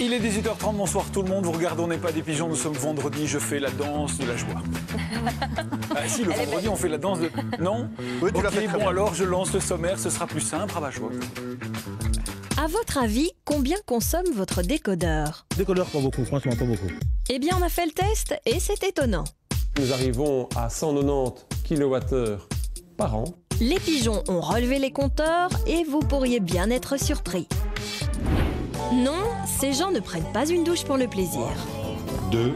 Il est 18h30, bonsoir tout le monde. Vous regardez On n'est pas des pigeons, nous sommes vendredi, je fais la danse de la joie. Ah si, le vendredi, on fait la danse de... Non? Oui, tu l'as fait Ok, très bon bien. alors, je lance le sommaire, ce sera plus simple. Ah bah, je vois. À votre avis, combien consomme votre décodeur? Décodeur, pas beaucoup, franchement pas beaucoup. Eh bien, on a fait le test et c'est étonnant. Nous arrivons à 190 kWh par an. Les pigeons ont relevé les compteurs et vous pourriez bien être surpris. Non, ces gens ne prennent pas une douche pour le plaisir. 2,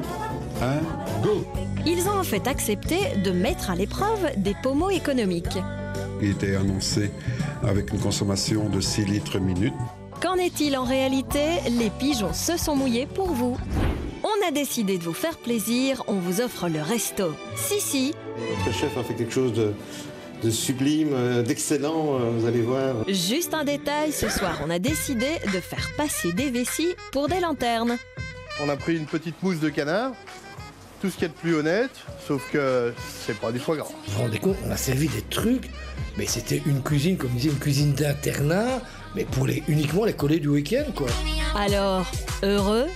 1, go! Ils ont en fait accepté de mettre à l'épreuve des pommeaux économiques. Il était annoncé avec une consommation de 6 litres minute. Qu'en est-il en réalité? Les pigeons se sont mouillés pour vous. On a décidé de vous faire plaisir, on vous offre le resto. Si, Notre chef a fait quelque chose de sublime, d'excellent, vous allez voir. juste un détail, ce soir on a décidé de faire passer des vessies pour des lanternes. On a pris une petite mousse de canard, tout ce qu'il y a de plus honnête, sauf que c'est pas du foie gras. Vous vous rendez compte, on a servi des trucs, mais c'était une cuisine, comme disait, une cuisine d'internat, mais pour uniquement les collègues du week-end, quoi. Alors, heureux?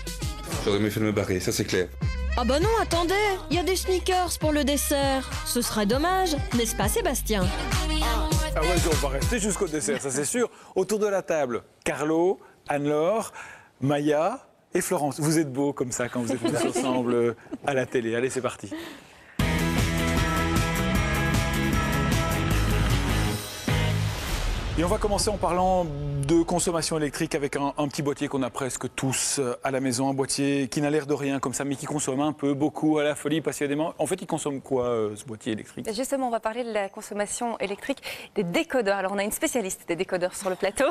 J'aurais mieux fait de me barrer, ça c'est clair. Ah bah non, attendez, il y a des sneakers pour le dessert. Ce serait dommage, n'est-ce pas Sébastien? Ah ouais, on va rester jusqu'au dessert, ça c'est sûr. Autour de la table, Carlo, Anne-Laure, Maya et Florence. Vous êtes beaux comme ça quand vous êtes tous ensemble à la télé. Allez, c'est parti. Et on va commencer en parlant de consommation électrique avec un petit boîtier qu'on a presque tous à la maison. Un boîtier qui n'a l'air de rien comme ça, mais qui consomme un peu, beaucoup, à la folie, passionnément. En fait, il consomme quoi, ce boîtier électrique? Justement, on va parler de la consommation électrique des décodeurs. Alors, on a une spécialiste des décodeurs sur le plateau,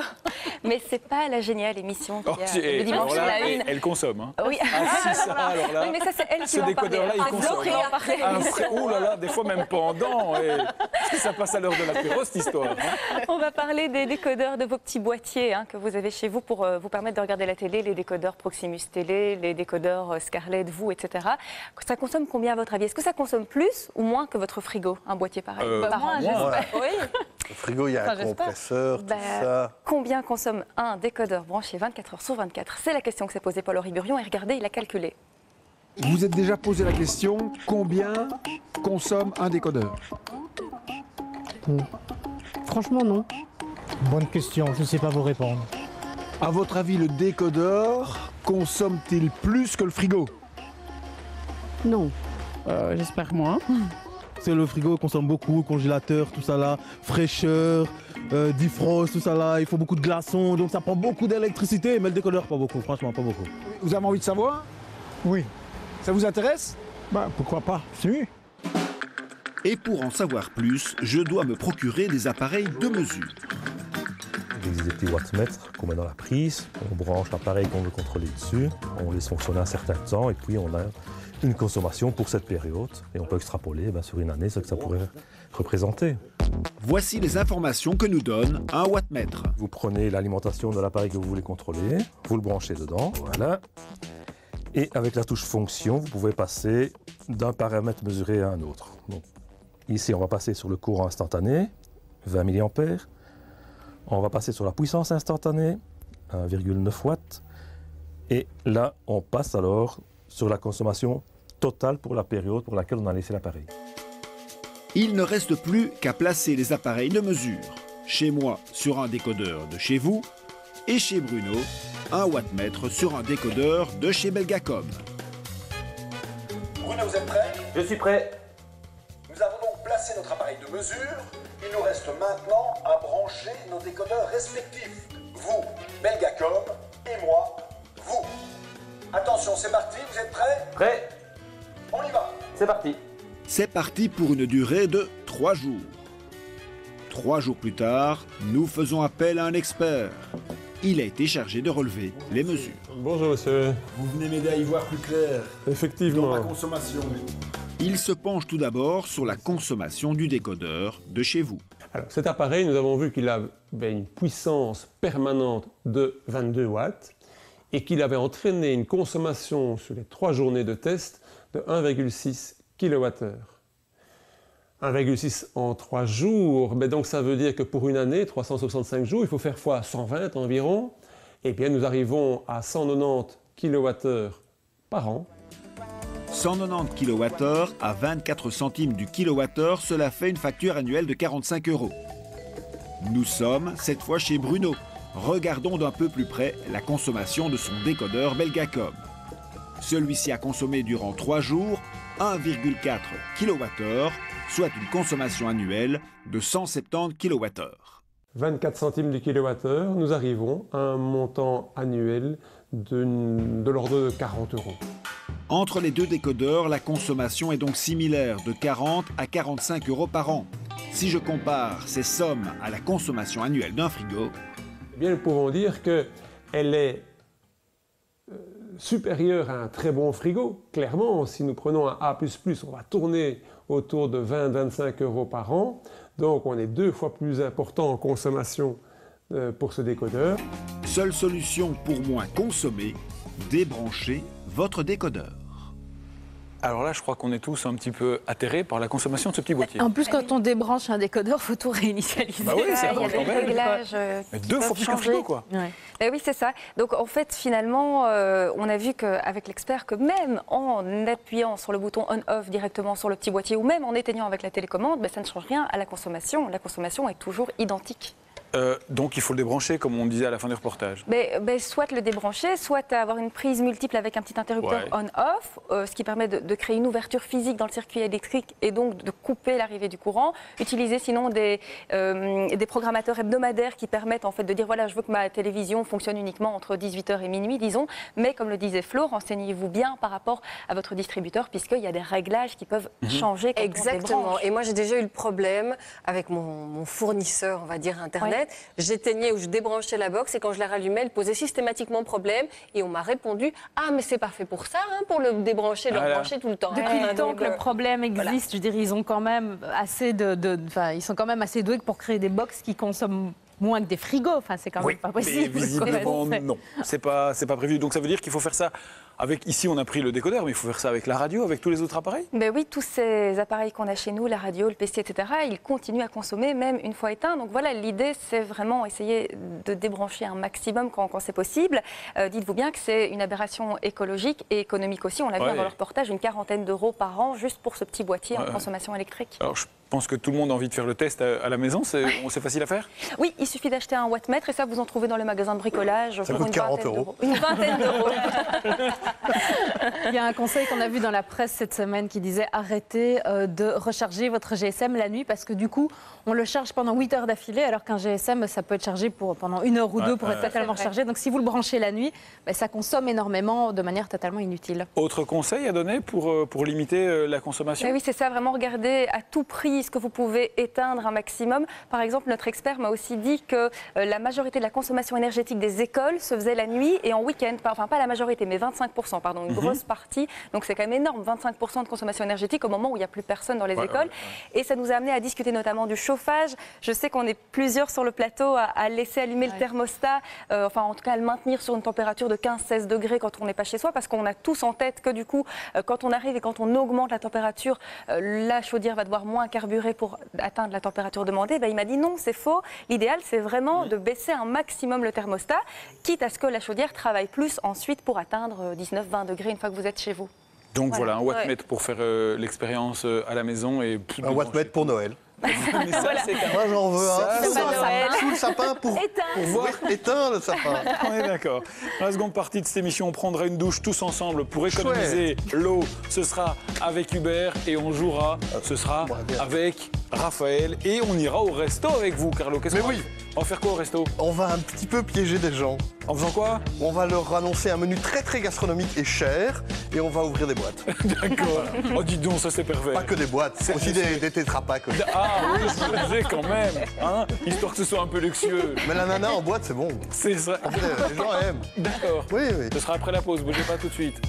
mais c'est pas la géniale émission qui a le dimanche alors là, à la une. elle consomme. Hein. Oui. Ah si, ça, alors là, Oui, mais ça, c'est elle qui ce va en parler. décodeur-là, il Ah, consomme. Florent va en parler. Ouh là là, des fois même pendant. Et ça passe à l'heure de l'apéro, cette histoire. Hein. On va parler des décodeurs, de vos petits boîtiers que vous avez chez vous pour vous permettre de regarder la télé, les décodeurs Proximus Télé, les décodeurs Scarlett, vous, etc. Ça consomme combien à votre avis? Est-ce que ça consomme plus ou moins que votre frigo, un boîtier pareil? Par an, j'espère. Oui. Le frigo, il y a un compresseur, tout ça. Combien consomme un décodeur branché 24 heures sur 24? C'est la question que s'est posée Paul-Henri Burion et regardez, il a calculé. Vous vous êtes déjà posé la question, combien consomme un décodeur? Franchement, non. Bonne question, je ne sais pas vous répondre. À votre avis, le décodeur consomme-t-il plus que le frigo? Non. J'espère moins. C'est le frigo consomme beaucoup, congélateur, tout ça là, fraîcheur, defrost, tout ça là, il faut beaucoup de glaçons, donc ça prend beaucoup d'électricité, mais le décodeur pas beaucoup, franchement pas beaucoup. Vous avez envie de savoir? Oui. Ça vous intéresse? Bah, pourquoi pas? Si. Et pour en savoir plus, je dois me procurer des appareils de mesure. Il existe des petits wattmètres qu'on met dans la prise, on branche l'appareil qu'on veut contrôler dessus, on laisse fonctionner un certain temps et puis on a une consommation pour cette période et on peut extrapoler sur une année ce que ça pourrait représenter. Voici les informations que nous donne un wattmètre. Vous prenez l'alimentation de l'appareil que vous voulez contrôler, vous le branchez dedans, voilà. Et avec la touche fonction, vous pouvez passer d'un paramètre mesuré à un autre. Donc, ici, on va passer sur le courant instantané, 20 mA. On va passer sur la puissance instantanée, 1,9 watts. Et là, on passe alors sur la consommation totale pour la période pour laquelle on a laissé l'appareil. Il ne reste plus qu'à placer les appareils de mesure. Chez moi, sur un décodeur de chez vous, et chez Bruno, un wattmètre sur un décodeur de chez Belgacom. Bruno, vous êtes prêt? Je suis prêt. Nous avons donc placé notre appareil de mesure. Il nous reste maintenant à brancher nos décodeurs respectifs. Vous, Belgacom, et moi, vous. Attention, c'est parti, vous êtes prêts? Prêt. On y va. C'est parti. C'est parti pour une durée de 3 jours. 3 jours plus tard, nous faisons appel à un expert. Il a été chargé de relever les mesures. Bonjour monsieur. Vous venez m'aider à y voir plus clair. Effectivement. Dans ma consommation. Il se penche tout d'abord sur la consommation du décodeur de chez vous. Alors, cet appareil, nous avons vu qu'il avait une puissance permanente de 22 watts et qu'il avait entraîné une consommation sur les 3 journées de test de 1,6 kWh. 1,6 en 3 jours, mais donc ça veut dire que pour une année, 365 jours, il faut faire fois 120 environ. Et bien nous arrivons à 190 kWh par an. 190 kWh à 24 centimes du kWh, cela fait une facture annuelle de 45 €. Nous sommes cette fois chez Bruno. Regardons d'un peu plus près la consommation de son décodeur Belgacom. Celui-ci a consommé durant 3 jours 1,4 kWh, soit une consommation annuelle de 170 kWh. 24 centimes du kWh, nous arrivons à un montant annuel de l'ordre de 40 €. Entre les deux décodeurs, la consommation est donc similaire, de 40 à 45 € par an. Si je compare ces sommes à la consommation annuelle d'un frigo, eh bien, nous pouvons dire qu'elle est supérieure à un très bon frigo. Clairement, si nous prenons un A++, on va tourner autour de 20-25 € par an. Donc on est 2 fois plus important en consommation pour ce décodeur. Seule solution pour moins consommer, débranchez votre décodeur. Alors là, je crois qu'on est tous un petit peu atterrés par la consommation de ce petit boîtier. En plus, quand on débranche un décodeur, il faut tout réinitialiser. Bah oui, c'est il y a des réglages. Mais 2 fois plus qu'un frigo, quoi. Ouais. Oui, c'est ça. Donc en fait, finalement, on a vu qu'avec l'expert que même en appuyant sur le bouton on-off directement sur le petit boîtier ou même en éteignant avec la télécommande, ça ne change rien à la consommation. La consommation est toujours identique. Donc il faut le débrancher, comme on disait à la fin du reportage. Soit le débrancher, soit avoir une prise multiple avec un petit interrupteur on-off, ce qui permet de créer une ouverture physique dans le circuit électrique et donc de couper l'arrivée du courant. Utiliser sinon des programmateurs hebdomadaires qui permettent en fait de dire voilà, je veux que ma télévision fonctionne uniquement entre 18h et minuit, disons. Mais comme le disait Flo, renseignez-vous bien par rapport à votre distributeur puisqu'il y a des réglages qui peuvent changer quand Exactement. on débranche. Et moi, j'ai déjà eu le problème avec mon fournisseur, on va dire, Internet. J'éteignais ou je débranchais la box et quand je la rallumais, elle posait systématiquement problème. Et on m'a répondu « Ah, mais c'est parfait pour ça, pour le débrancher, le rebrancher tout le temps. » Depuis le temps que le problème existe, je dirais, ils ont quand même assez ils sont quand même assez doués pour créer des box qui consomment moins que des frigos. Enfin, c'est quand même pas possible. Mais visiblement, non. C'est pas prévu. Donc ça veut dire qu'il faut faire ça avec... Ici, on a pris le décodeur, mais il faut faire ça avec la radio, avec tous les autres appareils? Oui, tous ces appareils qu'on a chez nous, la radio, le PC, etc., ils continuent à consommer même une fois éteints. Donc voilà, l'idée, c'est vraiment essayer de débrancher un maximum quand c'est possible. Dites-vous bien que c'est une aberration écologique et économique aussi. On l'a vu dans le reportage, une 40aine d'euros par an juste pour ce petit boîtier en consommation électrique. Alors, je pense que tout le monde a envie de faire le test à la maison. C'est facile à faire? Oui, il suffit d'acheter un wattmètre et ça, vous en trouvez dans les magasins de bricolage. Ça coûte 40 €. Une vingtaine d'euros. Il y a un conseil qu'on a vu dans la presse cette semaine qui disait arrêtez de recharger votre GSM la nuit parce que du coup, on le charge pendant 8 heures d'affilée alors qu'un GSM, ça peut être chargé pendant 1 heure ou 2 pour être totalement rechargé. Donc si vous le branchez la nuit, ça consomme énormément de manière totalement inutile. Autre conseil à donner pour limiter la consommation? Oui, c'est ça, vraiment regarder à tout prix ce que vous pouvez éteindre un maximum. Par exemple, notre expert m'a aussi dit que la majorité de la consommation énergétique des écoles se faisait la nuit et en week-end. Enfin, pas la majorité, mais 25%, pardon, une grosse partie. Donc c'est quand même énorme, 25% de consommation énergétique au moment où il n'y a plus personne dans les écoles. Et ça nous a amené à discuter notamment du chauffage. Je sais qu'on est plusieurs sur le plateau à laisser allumer le thermostat, enfin en tout cas à le maintenir sur une température de 15-16 degrés quand on n'est pas chez soi, parce qu'on a tous en tête que du coup, quand on arrive et quand on augmente la température, la chaudière va devoir moins carburer pour atteindre la température demandée. Il m'a dit non, c'est faux. L'idéal, c'est vraiment de baisser un maximum le thermostat, quitte à ce que la chaudière travaille plus ensuite pour atteindre 19-20 degrés une fois que vous êtes chez vous. Donc voilà, un wattmètre pour faire l'expérience à la maison. Et un wattmètre pour Noël. Mais ça, c'est quand même... Moi, j'en veux un sous le sapin pour voir éteindre le sapin. On est d'accord. Dans la seconde partie de cette émission, on prendra une douche tous ensemble pour économiser l'eau. Ce sera avec Hubert et on jouera. Ce sera avec Raphaël et on ira au resto avec vous, Carlo. Qu'est-ce qu'on va faire ? On va faire quoi au resto ? On va un petit peu piéger des gens. En faisant quoi ? On va leur annoncer un menu très très gastronomique et cher et on va ouvrir des boîtes. D'accord. Oh, dis donc, ça c'est pervers. Pas que des boîtes, aussi des tétrapacks. Ah oui, je le disais quand même, hein, histoire que ce soit un peu luxueux. Mais l'ananas en boîte, c'est bon. C'est ça. En fait, les gens aiment. D'accord. Oui, oui. Ce sera après la pause, bougez pas tout de suite.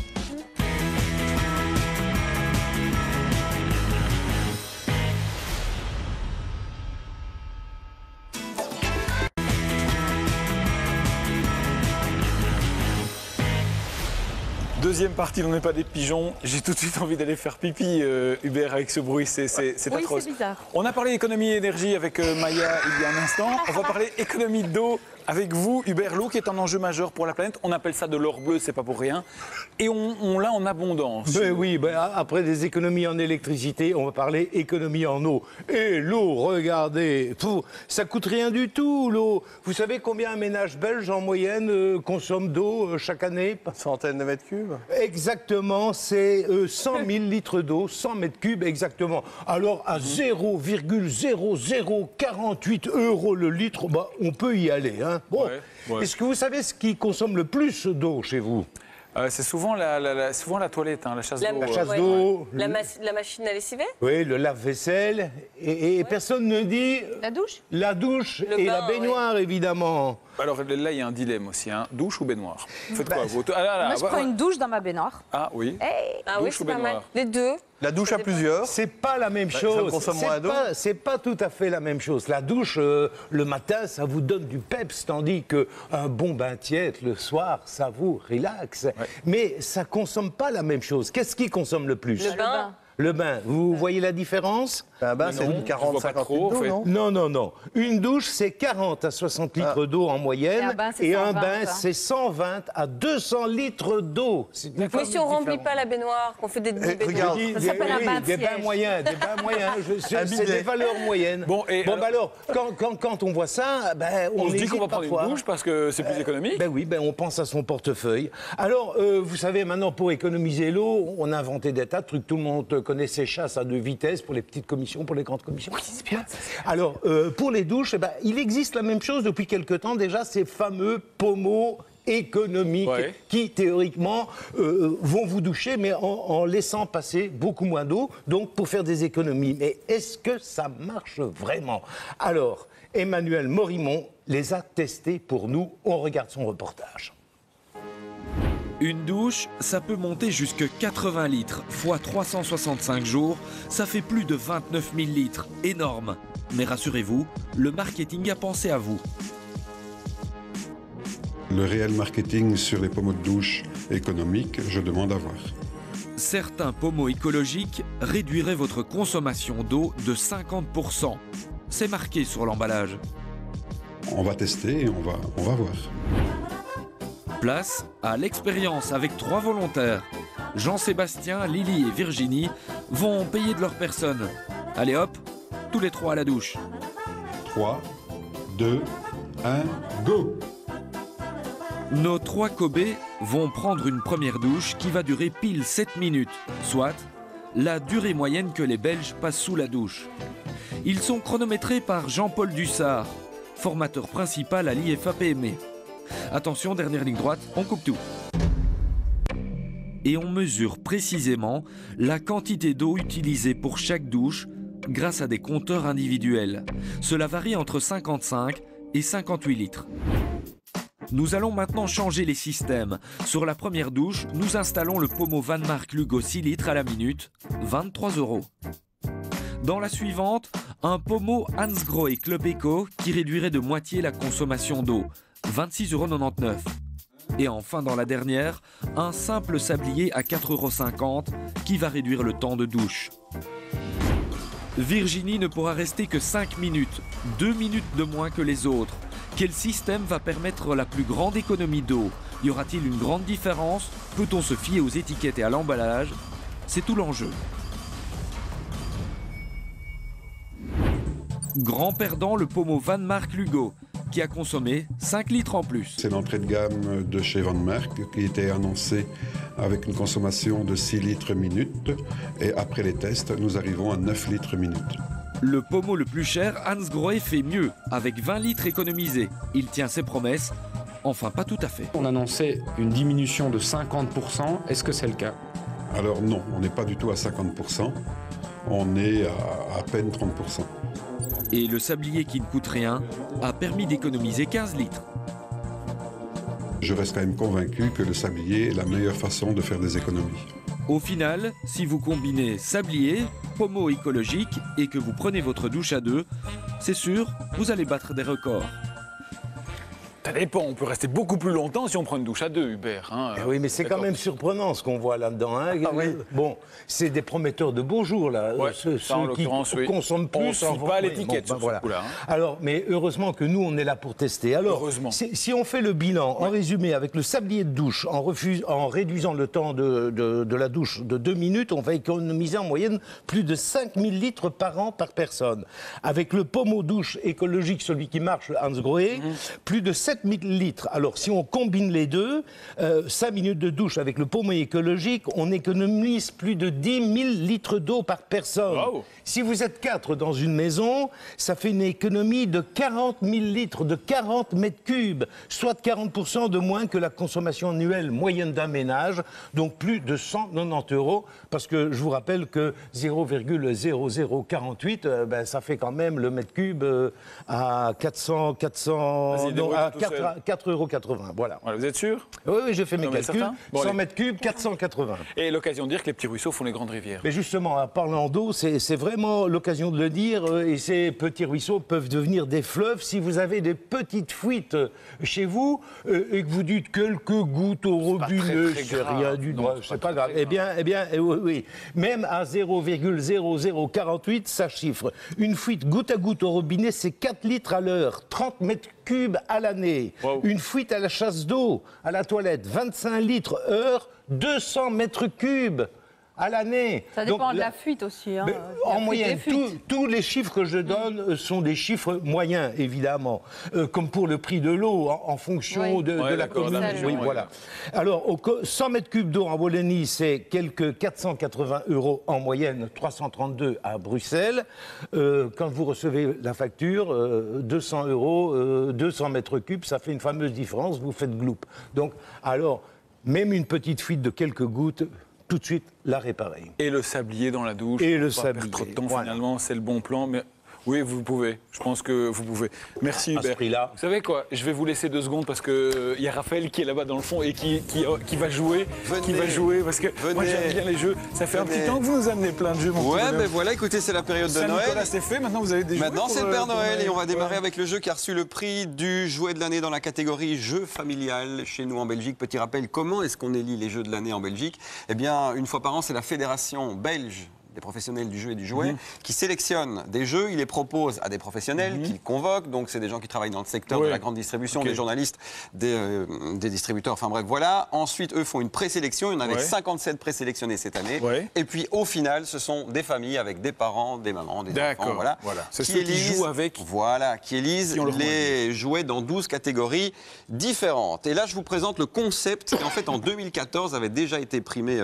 Deuxième partie, on n'est pas des pigeons. J'ai tout de suite envie d'aller faire pipi, Hubert, avec ce bruit, c'est atroce. C'est bizarre. On a parlé économie et énergie avec Maya il y a un instant. On va parler économie d'eau avec vous, Hubert. L'eau qui est un enjeu majeur pour la planète. On appelle ça de l'or bleu, c'est pas pour rien. Et on l'a en abondance. Ben oui, après des économies en électricité, on va parler économie en eau. Et l'eau, regardez, ça coûte rien du tout, l'eau. Vous savez combien un ménage belge en moyenne consomme d'eau chaque année? Centaines de mètres cubes. Exactement, c'est 100 000 litres d'eau, 100 mètres cubes exactement. Alors à 0,0048 € le litre, on peut y aller. Hein. Bon, est-ce que vous savez ce qui consomme le plus d'eau chez vous? C'est souvent souvent la toilette, hein, la chasse d'eau. La chasse d'eau. La machine à lessiver? Oui, le lave-vaisselle. Et personne ne dit... La douche? La douche et la baignoire, évidemment. Alors là, il y a un dilemme aussi. Hein. Douche ou baignoire? Faites quoi vous? Moi, je prends une douche dans ma baignoire. Ah oui. Douche ou baignoire? Les deux. La douche à plusieurs. C'est pas la même chose. Ça consomme moins d'eau. C'est pas tout à fait la même chose. La douche, le matin, ça vous donne du peps, tandis qu'un bon bain tiède, le soir, ça vous relaxe. Ouais. Mais ça consomme pas la même chose. Qu'est-ce qui consomme le plus? Le bain. Le bain, vous voyez la différence? Un bain, c'est 40-50 litres d'eau, non? Non. Une douche, c'est 40 à 60 litres d'eau en moyenne. Et un bain, c'est 120 à 200 litres d'eau. Mais si on ne remplit pas la baignoire, qu'on fait des regarde, ça s'appelle un bain de siège. Des bains moyens. C'est des valeurs moyennes. Alors, quand on voit ça, on se dit qu'on va prendre une douche parce que c'est plus économique. Oui, on pense à son portefeuille. Alors, vous savez, maintenant, pour économiser l'eau, on a inventé des tas de trucs. Tout le monde connaît ces chasses à 2 vitesses pour les petites commissions, pour les grandes commissions. Oui, c'est bien. Alors, pour les douches, il existe la même chose depuis quelque temps déjà, ces fameux pommeaux économiques qui, théoriquement, vont vous doucher, mais en laissant passer beaucoup moins d'eau, donc pour faire des économies. Mais est-ce que ça marche vraiment? Alors, Emmanuel Morimont les a testés pour nous. On regarde son reportage. Une douche, ça peut monter jusque 80 litres, fois 365 jours, ça fait plus de 29 000 litres. Énorme. Mais rassurez-vous, le marketing a pensé à vous. Le réel marketing sur les pommeaux de douche économiques, je demande à voir. Certains pommeaux écologiques réduiraient votre consommation d'eau de 50%. C'est marqué sur l'emballage. On va tester et on va voir. Place à l'expérience avec 3 volontaires. Jean-Sébastien, Lily et Virginie vont payer de leur personne. Allez hop, tous les 3 à la douche. 3, 2, 1, go! Nos 3 Kobe vont prendre une première douche qui va durer pile 7 minutes, soit la durée moyenne que les Belges passent sous la douche. Ils sont chronométrés par Jean-Paul Dussard, formateur principal à l'IFAPME. Attention, dernière ligne droite, on coupe tout. Et on mesure précisément la quantité d'eau utilisée pour chaque douche grâce à des compteurs individuels. Cela varie entre 55 et 58 litres. Nous allons maintenant changer les systèmes. Sur la première douche, nous installons le pommeau Vanmark Lugo 6 litres à la minute, 23 €. Dans la suivante, un pommeau Hansgrohe Club Eco qui réduirait de moitié la consommation d'eau, 26,99 €. Et enfin, dans la dernière, un simple sablier à 4,50 € qui va réduire le temps de douche. Virginie ne pourra rester que 5 minutes, 2 minutes de moins que les autres. Quel système va permettre la plus grande économie d'eau? Y aura-t-il une grande différence? Peut-on se fier aux étiquettes et à l'emballage? C'est tout l'enjeu. Grand perdant, le pommeau Vanmark Lugo, qui a consommé 5 litres en plus. C'est l'entrée de gamme de chez Vanmark qui était annoncée avec une consommation de 6 litres minute. Et après les tests, nous arrivons à 9 litres minute. Le pommeau le plus cher, Hansgrohe, fait mieux, avec 20 litres économisés. Il tient ses promesses, enfin pas tout à fait. On annonçait une diminution de 50%, est-ce que c'est le cas? Alors non, on n'est pas du tout à 50%, on est à peine 30%. Et le sablier qui ne coûte rien a permis d'économiser 15 litres. Je reste quand même convaincu que le sablier est la meilleure façon de faire des économies. Au final, si vous combinez sablier, pommeau écologique et que vous prenez votre douche à 2, c'est sûr, vous allez battre des records. Ça dépend, on peut rester beaucoup plus longtemps si on prend une douche à deux, Hubert. Hein. Oui, mais c'est quand même surprenant ce qu'on voit là-dedans. Hein. Bon, c'est des prometteurs de beaux jours, là. Ouais, ceux qui consomment plus. On ne suit pas l'étiquette sur ce coup-là. Alors, mais heureusement que nous, on est là pour tester. Alors, si on fait le bilan, en résumé, avec le sablier de douche, en réduisant le temps de la douche de 2 minutes, on va économiser en moyenne plus de 5000 litres par an par personne. Avec le pommeau douche écologique, celui qui marche, le Hans Grohe, plus de 7000 litres. Alors, si on combine les deux, 5 minutes de douche avec le pommeau écologique, on économise plus de 10 000 litres d'eau par personne. Wow. Si vous êtes 4 dans une maison, ça fait une économie de 40 000 litres, de 40 mètres cubes, soit 40% de moins que la consommation annuelle moyenne d'un ménage, donc plus de 190 €, parce que je vous rappelle que 0,0048, ça fait quand même le mètre cube à 4,80 €. Voilà. Vous êtes sûr? Oui, j'ai fait mes calculs. 100 mètres cubes, 480. Et l'occasion de dire que les petits ruisseaux font les grandes rivières. Mais justement, en parlant d'eau, c'est vraiment l'occasion de le dire. Et ces petits ruisseaux peuvent devenir des fleuves si vous avez des petites fuites chez vous et que vous dites quelques gouttes au robinet, c'est rien du tout. C'est pas grave. Eh bien, oui. Même à 0,0048, ça chiffre. Une fuite goutte à goutte au robinet, c'est 4 litres à l'heure, 30 mètres cubes à l'année. Wow. Une fuite à la chasse d'eau, à la toilette, 25 litres heure, 200 mètres cubes à l'année. Ça dépend de la fuite aussi. Hein. En moyenne, tous les chiffres que je donne sont des chiffres moyens, évidemment. Comme pour le prix de l'eau, en fonction de la commune. Oui, voilà. Alors, 100 mètres cubes d'eau en Wallonie, c'est quelques 480 € en moyenne, 332 à Bruxelles. Quand vous recevez la facture, 200 €, 200 mètres cubes, ça fait une fameuse différence, vous faites gloup. Donc, alors, même une petite fuite de quelques gouttes, tout de suite, la réparer. Et le sablier dans la douche. Et le sablier. Pas perdre trop de temps, finalement, c'est le bon plan. Mais oui, vous pouvez. Je pense que vous pouvez. Merci, Hubert. À ce prix-là. Vous savez quoi? Je vais vous laisser 2 secondes parce qu'il y a Raphaël qui est là-bas dans le fond et qui va jouer. Qui va jouer parce que moi, j'aime bien les jeux. Ça fait un petit temps que vous nous amenez plein de jeux, mon Ouais, ben voilà, écoutez, c'est la période de Noël. Saint-Nicolas, c'est fait. Maintenant, vous avez des jeux. Maintenant, c'est le Père Noël et on va démarrer avec le jeu qui a reçu le prix du jouet de l'année dans la catégorie jeu familial chez nous en Belgique. Petit rappel, comment est-ce qu'on élit les jeux de l'année en Belgique? Eh bien, une fois par an, c'est la fédération belge des professionnels du jeu et du jouet, qui sélectionnent des jeux, ils les proposent à des professionnels, qu'ils convoquent, donc c'est des gens qui travaillent dans le secteur de la grande distribution, des journalistes, des distributeurs, enfin bref, voilà. Ensuite, eux font une présélection, il y en avait 57 présélectionnés cette année, et puis au final, ce sont des familles avec des parents, des mamans, des enfants, voilà. C'est ceux qui jouent avec. Voilà, qui élisent les jouets dans 12 catégories différentes. Et là, je vous présente le concept qui, en fait, en 2014, avait déjà été primé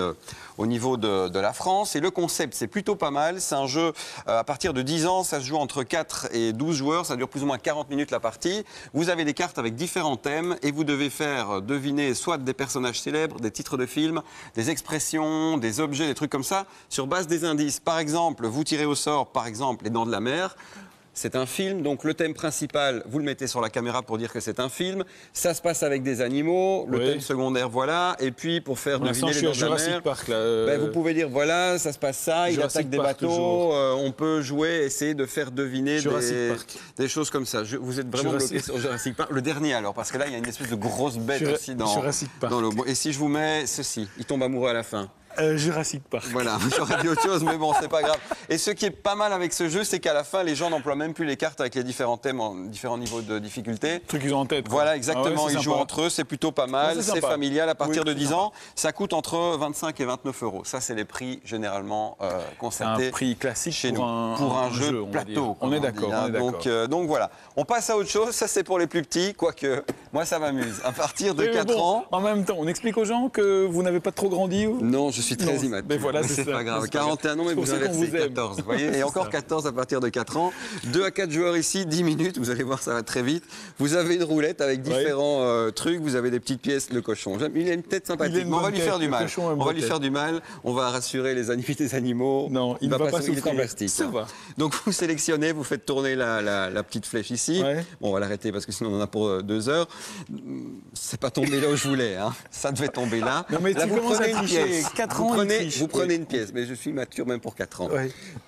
au niveau de la France, et le concept, c'est plutôt pas mal. C'est un jeu à partir de 10 ans, ça se joue entre 4 et 12 joueurs, ça dure plus ou moins 40 minutes la partie. Vous avez des cartes avec différents thèmes et vous devez faire deviner soit des personnages célèbres, des titres de films, des expressions, des objets, des trucs comme ça, sur base des indices. Par exemple, vous tirez au sort, par exemple, Les Dents de la Mer. C'est un film, donc le thème principal, vous le mettez sur la caméra pour dire que c'est un film. Ça se passe avec des animaux, le thème secondaire, voilà. Et puis, pour faire deviner les Dents de la Mer, Park, là, vous pouvez dire, voilà, ça se passe ça, il attaque des bateaux, on peut jouer, essayer de faire deviner des choses comme ça. Vous êtes vraiment bloqué sur Jurassic Park. Le dernier, alors, parce que là, il y a une espèce de grosse bête aussi dans le... Et si je vous mets ceci, il tombe amoureux à la fin. Jurassic Park. Voilà, j'aurais dit autre chose, mais bon, c'est pas grave. Et ce qui est pas mal avec ce jeu, c'est qu'à la fin, les gens n'emploient même plus les cartes avec les différents thèmes en différents niveaux de difficulté. Trucs qu'ils ont en tête. Voilà, exactement. Ils jouent entre eux, c'est plutôt pas mal. C'est familial à partir de 10 ans. Ça coûte entre 25 et 29 €. Ça, c'est les prix généralement concertés. Un prix classique chez nous. Pour un jeu plateau. On est d'accord. Donc voilà. On passe à autre chose. Ça, c'est pour les plus petits, quoique moi, ça m'amuse. À partir de 4 ans. En même temps, on explique aux gens que vous n'avez pas trop grandi ou... Non, je suis très immature. Voilà, c'est pas grave. 41 ans, mais vous inversez 14. Vous voyez, et encore 14 à partir de 4 ans. 2 à 4 joueurs ici, 10 minutes. Vous allez voir, ça va très vite. Vous avez une roulette avec différents trucs. Vous avez des petites pièces. Le cochon. Il a une tête sympathique, mais on va lui faire du mal. On va lui faire du mal. On va rassurer les animaux. Non, il ne va pas souffrir. En plastique. Ça va. Donc vous sélectionnez, vous faites tourner la petite flèche ici. Bon, on va l'arrêter parce que sinon on en a pour 2 heures. C'est pas tombé là où je voulais. Ça devait tomber là. Non, mais là, vous prenez une pièce. 4 ans, vous prenez une pièce, mais je suis mature même pour 4 ans.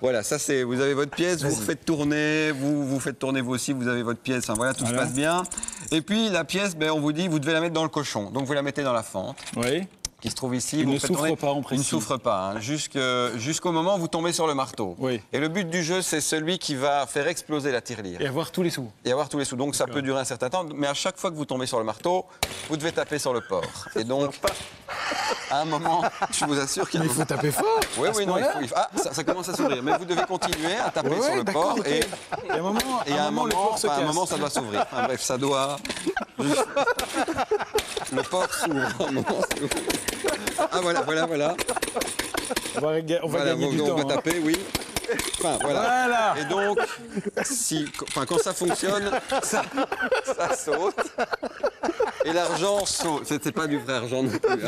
Voilà, ça c'est, vous avez votre pièce, vous faites tourner, vous faites tourner vous aussi, vous avez votre pièce, enfin voilà, tout se passe bien. Et puis la pièce, on vous dit, vous devez la mettre dans le cochon. Donc vous la mettez dans la fente. Oui. Qui se trouve ici. Il vous ne faites souffre tourner. pas, on précise. Il ne souffre pas, hein, jusqu'au moment où vous tombez sur le marteau. Oui. Et le but du jeu, c'est celui qui va faire exploser la tirelire. Et avoir tous les sous. Et avoir tous les sous. Donc ça peut durer un certain temps, mais à chaque fois que vous tombez sur le marteau, vous devez taper sur le porc. Et donc, à un moment, je vous assure qu'il faut taper fort. Oui, non, il faut. Ah, ça commence à s'ouvrir. Mais vous devez continuer à taper sur le porc. Okay. Et à un moment, ça doit s'ouvrir. Enfin, bref, ça doit. Le porc s'ouvre. Ah, voilà. On va gagner du temps. On va taper, oui. Enfin, voilà. Et donc, quand ça fonctionne, ça saute. Et l'argent saute. C'était pas du vrai argent non plus.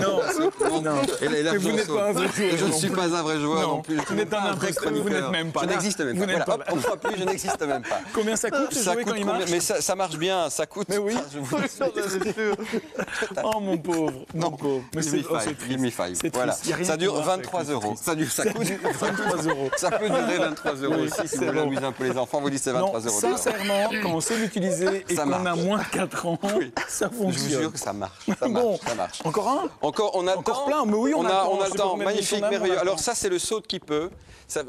Non. Et vous n'êtes pas un vrai joueur. Je ne suis pas un vrai joueur non plus. Vous n'êtes un vrai chroniqueur. Vous n'êtes même pas là. Je n'existe même pas. Voilà, hop, une fois plus, je n'existe même pas. Combien ça coûte ça coûte quand mais ça marche bien. Ça coûte. Mais oui. Oh mon pauvre. Mais c'est Give me five. Voilà. Ça dure 23 €. Ça coûte 23 €. Ça peut durer 23 € aussi si vous voulez amuser un peu les enfants. Vous dites c'est 23 €. Sincèrement, quand on sait l'utiliser et qu'on a moins de 4 ans, ça fonctionne. Je vous jure que ça marche. Ça marche. Encore un ? On a encore plein. Mais oui, on a le temps. Magnifique, merveilleux. Alors ça, c'est le saut qui peut.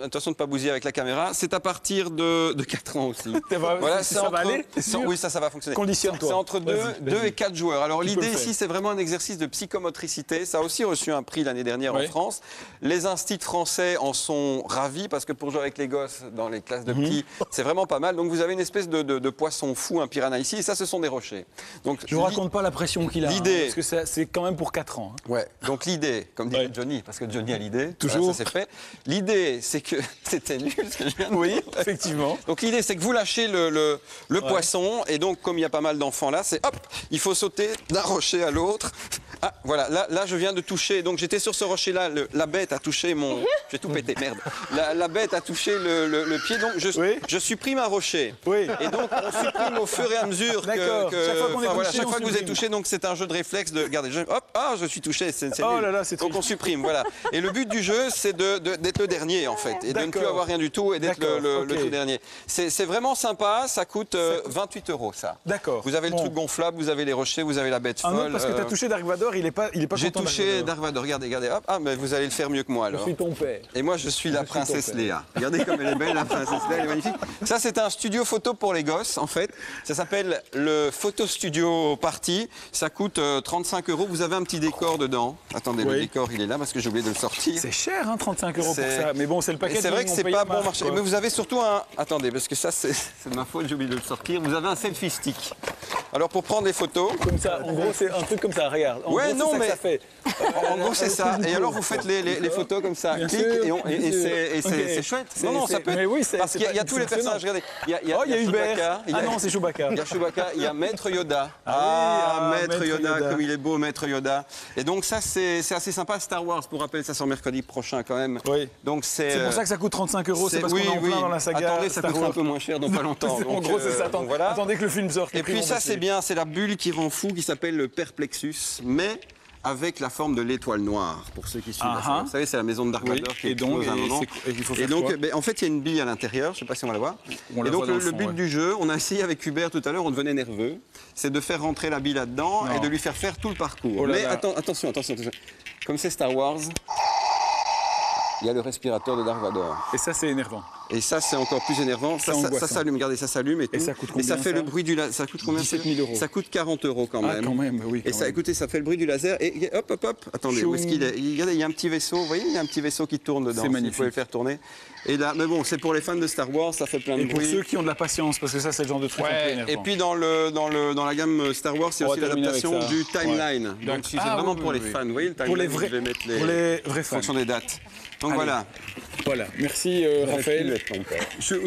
Attention de ne pas bousiller avec la caméra. C'est à partir de 4 ans aussi. Voilà, ça va aller ? Oui, ça va fonctionner. Conditionne-toi. C'est entre 2 et 4 joueurs. Alors l'idée ici, c'est vraiment un exercice de psychomotricité. Ça a aussi reçu un prix l'année dernière en France. Les instituts français en sont ravis parce que pour jouer avec les gosses dans les classes de petits, c'est vraiment pas mal. Donc vous avez une espèce de poisson fou, un piranha ici, et ça, ce sont des rochers. Donc, je ne vous raconte pas la pression qu'il a. L'idée, parce que c'est quand même pour 4 ans. Ouais. Donc l'idée, comme dit Johnny, parce que Johnny a l'idée, toujours, voilà, ça c'est fait. L'idée, c'est que c'était nul ce que je viens de dire. Oui, effectivement. Donc l'idée, c'est que vous lâchez le poisson, et donc comme il y a pas mal d'enfants là, c'est hop, il faut sauter d'un rocher à l'autre. Ah, voilà, là, je viens de toucher. Donc, j'étais sur ce rocher-là. La bête a touché mon. J'ai tout pété, merde. La bête a touché le pied. Donc, je supprime un rocher. Oui. Et donc, on supprime au fur et à mesure que. Chaque fois que vous êtes touché, donc c'est un jeu de réflexe de. Regardez, je suis touché. C'est oh nul. Là là, c'est donc, on supprime, voilà. Et le but du jeu, c'est d'être le dernier, en fait. Et de ne plus avoir rien du tout et d'être le tout dernier. C'est vraiment sympa. Ça coûte 28 €, ça. D'accord. Vous avez le truc gonflable, vous avez les rochers, vous avez la bête folle. Parce que tu as touché Dark Vador. Il est pas J'ai touché Dark Vador, regardez, hop. Ah, mais vous allez le faire mieux que moi alors. Je suis ton père. Et moi, je suis la princesse Léa. Regardez comme elle est belle, la princesse Léa, elle est magnifique. Ça, c'est un studio photo pour les gosses, en fait. Ça s'appelle le Photo Studio Party. Ça coûte 35 €. Vous avez un petit décor dedans. Attendez, le décor, il est là parce que j'ai oublié de le sortir. C'est cher, 35 € pour ça. Mais bon, c'est le paquet. C'est vrai que c'est pas bon marché. Mais vous avez surtout un. Attendez, parce que ça, c'est de ma faute, j'ai oublié de le sortir. Vous avez un selfie stick. Alors, pour prendre les photos. Comme ça, en gros, c'est un truc comme ça, regarde. Ouais, non, mais. Ça fait. En gros, c'est ça. Et alors, vous faites les photos comme ça. Clic, et c'est chouette. Non, ça peut être. Parce qu'il y a tous les personnages. Regardez. Il y a Hubert. Ah non, c'est Chewbacca. Il y a Chewbacca, il y a Maître Yoda. Maître Yoda, comme il est beau, Maître Yoda. Et donc, ça, c'est assez sympa. Star Wars, pour rappel, ça sort mercredi prochain quand même. Oui. Donc, c'est pour ça que ça coûte 35 €. C'est parce qu'on est en plein dans la saga. Attendez, ça coûtera un peu moins cher dans pas longtemps. En gros, c'est ça. Attendez que le film sorte. Et puis, ça, c'est bien. C'est la bulle qui rend fou, qui s'appelle le Perplexus. Mais avec la forme de l'étoile noire, pour ceux qui suivent la série. Vous savez, c'est la maison de Dark Vador qui explose à un moment. Et donc, en fait, il y a une bille à l'intérieur, je ne sais pas si on va la voir. Et donc, le but du jeu, on a essayé avec Hubert tout à l'heure, on devenait nerveux, c'est de faire rentrer la bille là-dedans et de lui faire tout le parcours. Mais attention. Comme c'est Star Wars, il y a le respirateur de Dark Vador. Et ça, c'est énervant. Et ça, c'est encore plus énervant. Ça s'allume, regardez, ça s'allume et tout. Et ça coûte combien? Et ça fait le bruit du laser. Ça coûte combien? 17 000 €. Ça coûte 40 € quand même. Ah, quand même, oui. Et ça, écoutez, ça fait le bruit du laser. Et hop. Attendez, où est-ce qu'il est? Regardez, il y a un petit vaisseau. Vous voyez, il y a un petit vaisseau qui tourne dedans. C'est magnifique. Vous pouvez le faire tourner. Et là, mais bon, c'est pour les fans de Star Wars, ça fait plein de bruit. Et pour ceux qui ont de la patience, parce que ça, c'est le genre de truc un peu énervant. Et puis dans la gamme Star Wars, il y a aussi l'adaptation du timeline. Donc c'est vraiment pour les fans. Vous voyez, le timeline, pour les vrais, je vais mettre pour les vrais fans. En fonction des dates. Donc voilà. Voilà, merci Raphaël.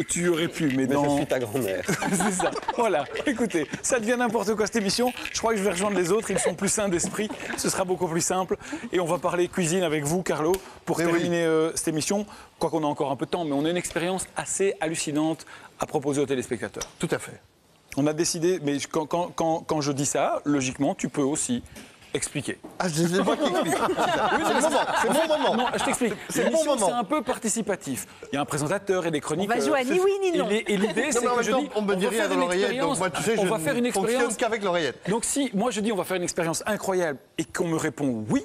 Tu aurais pu, mais non. Je suis ta grand-mère. C'est ça. Voilà, écoutez, ça devient n'importe quoi cette émission. Je crois que je vais rejoindre les autres, ils sont plus sains d'esprit. Ce sera beaucoup plus simple. Et on va parler cuisine avec vous, Carlo, pour terminer cette émission. Quoi qu'on a encore un peu de temps, mais on a une expérience assez hallucinante à proposer aux téléspectateurs. Tout à fait. On a décidé, mais quand je dis ça, logiquement, tu peux aussi Expliquez. Ah, c'est moi qui explique. C'est mon moment. Non, je t'explique. C'est mon moment. C'est un peu participatif. Il y a un présentateur et des chroniques. On va jouer à ni oui ni non. Et l'idée, c'est que je dis, on me dit rien dans l'oreillette, donc moi, tu sais, on va faire une fonctionne expérience qu'avec l'oreillette. Donc si moi je dis on va faire une expérience incroyable et qu'on me répond oui,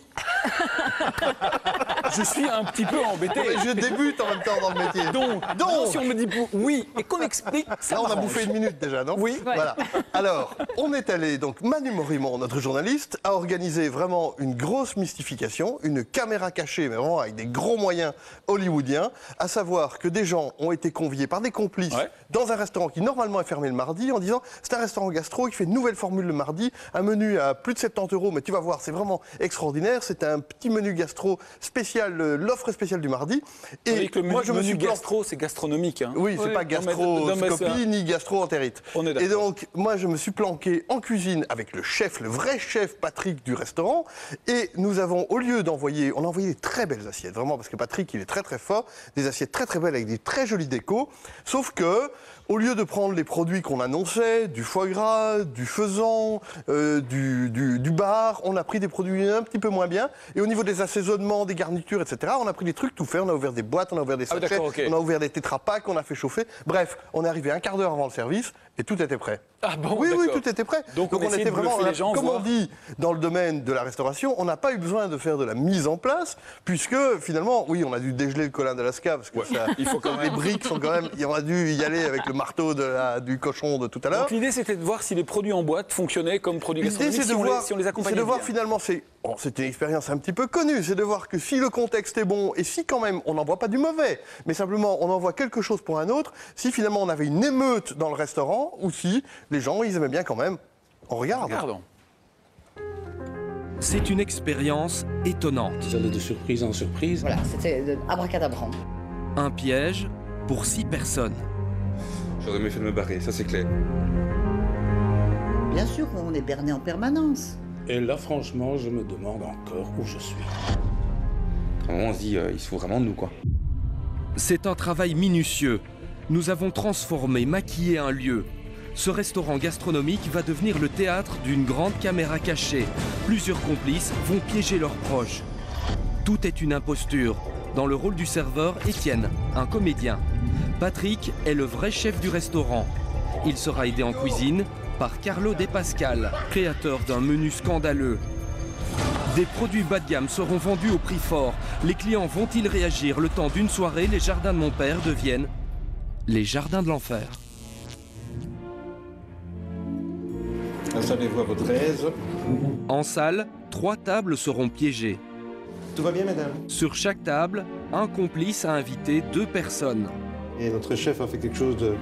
je suis un petit peu embêté. Mais je débute en même temps dans le métier. Donc si on me dit oui et qu'on explique, ça là on a m'arrange. bouffé une minute déjà, non? Oui. Voilà. Alors, on est allé, donc Manu Morimont, notre journaliste, a organisé vraiment une grosse mystification, une caméra cachée, mais vraiment avec des gros moyens hollywoodiens, à savoir que des gens ont été conviés par des complices dans un restaurant qui normalement est fermé le mardi, en disant c'est un restaurant gastro qui fait une nouvelle formule le mardi, un menu à plus de 70 €, mais tu vas voir, c'est vraiment extraordinaire, c'est un petit menu gastro spécial, l'offre spéciale du mardi. Et moi je me suis gastro, c'est gastronomique. Hein. Oui, c'est pas gastroscopie ni gastro-entérite. Et donc, moi je me suis planqué en cuisine avec le chef, le vrai chef Patrick du restaurant, et nous avons, au lieu d'envoyer, on a envoyé des très belles assiettes, vraiment, parce que Patrick, il est très très fort, des assiettes très très belles avec des très jolies décos, sauf que, au lieu de prendre les produits qu'on annonçait, du foie gras, du faisan, du bar, on a pris des produits un petit peu moins bien, et au niveau des assaisonnements, des garnitures, etc., on a pris des trucs tout faits, on a ouvert des boîtes, on a ouvert des sachets, on a ouvert des tétrapacks, on a fait chauffer, bref, on est arrivé un quart d'heure avant le service, et tout était prêt. Ah bon, oui, tout était prêt. Donc on était vraiment, comme on dit dans le domaine de la restauration, on n'a pas eu besoin de faire de la mise en place, puisque finalement, oui, on a dû dégeler le colin d'Alaska, parce que il faut quand même, les briques sont quand même, on a dû y aller avec le marteau du cochon de tout à l'heure. Donc l'idée c'était de voir si les produits en boîte fonctionnaient comme produits gastronomiques, si on les accompagnait. C'est de voir bien. finalement, c'est une expérience un petit peu connue, c'est de voir que si le contexte est bon, et si quand même on n'envoie pas du mauvais, mais simplement on envoie quelque chose pour un autre, si finalement on avait une émeute dans le restaurant, ou si les gens, ils aimaient bien quand même, on regarde. Regardons. C'est une expérience étonnante. Ils allaient de surprise en surprise. Voilà, c'était abracadabrant. Un piège pour 6 personnes. J'aurais mieux fait de me barrer, ça c'est clair. Bien sûr, on est berné en permanence. Et là, franchement, je me demande encore où je suis. À un moment, on se dit, il se fout vraiment de nous, quoi. C'est un travail minutieux. Nous avons transformé, maquillé un lieu. Ce restaurant gastronomique va devenir le théâtre d'une grande caméra cachée. Plusieurs complices vont piéger leurs proches. Tout est une imposture. Dans le rôle du serveur, Étienne, un comédien. Patrick est le vrai chef du restaurant. Il sera aidé en cuisine par Carlo De Pascal, créateur d'un menu scandaleux. Des produits bas de gamme seront vendus au prix fort. Les clients vont-ils réagir? Le temps d'une soirée, les jardins de mon père deviennent les jardins de l'enfer. Installez-vous à votre aise. En salle, 3 tables seront piégées. Tout va bien, madame? Sur chaque table, un complice a invité 2 personnes. Et notre chef a fait quelque chose de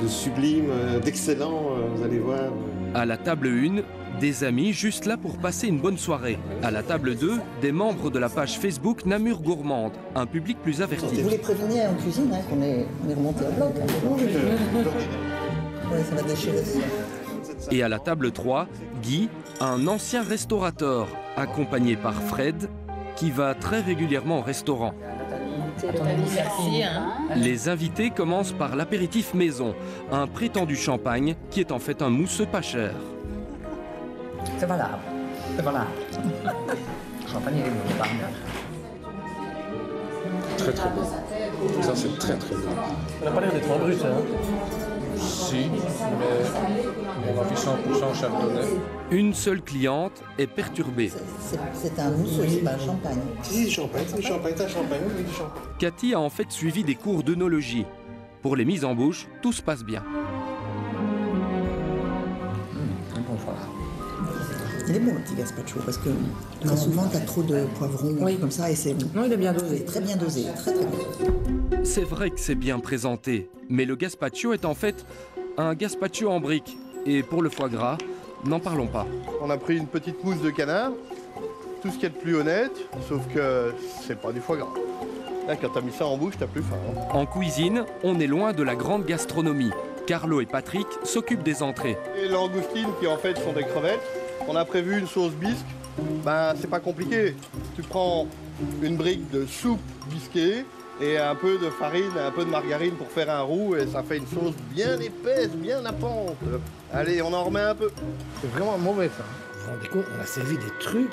sublime, d'excellent, vous allez voir. À la table 1, des amis juste là pour passer une bonne soirée. À la table 2, des membres de la page Facebook Namur Gourmande, un public plus averti. Vous les prévenez en cuisine qu'on est remonté à bloc. Ouais, ça va déchirer. Et à la table 3, Guy, un ancien restaurateur, accompagné par Fred, qui va très régulièrement au restaurant. Merci. Les invités commencent par l'apéritif maison, un prétendu champagne qui est en fait un mousseux pas cher. C'est valable. C'est valable. Champagne, il est bon. Très très bon. Ça c'est très très bon. On n'a pas l'air d'être en brut, hein? Si, mais on a vu 100% chardonnay. Une seule cliente est perturbée. C'est un mousseux, c'est pas un champagne. Si, du champagne, c'est du champagne, c'est un champagne, oui, du champagne. Cathy a en fait suivi des cours d'œnologie. Pour les mises en bouche, tout se passe bien. Un bon foie. Il est bon le petit gazpacho parce que très souvent tu as trop de poivrons comme ça et c'est non, il est bien dosé, très bien dosé, très très bien. C'est vrai que c'est bien présenté, mais le gazpacho est en fait un gazpacho en briques. Et pour le foie gras, n'en parlons pas. On a pris une petite mousse de canard, tout ce qu'il y a de plus honnête, sauf que c'est pas du foie gras. Là, quand t'as mis ça en bouche, t'as plus faim. Hein. En cuisine, on est loin de la grande gastronomie. Carlo et Patrick s'occupent des entrées. Les langoustines qui en fait sont des crevettes, on a prévu une sauce bisque, ben c'est pas compliqué. Tu prends une brique de soupe bisquée et un peu de farine, un peu de margarine pour faire un roux et ça fait une sauce bien épaisse, bien nappante. Allez, on en remet un peu. C'est vraiment mauvais ça. vous rendez compte, on a servi des trucs,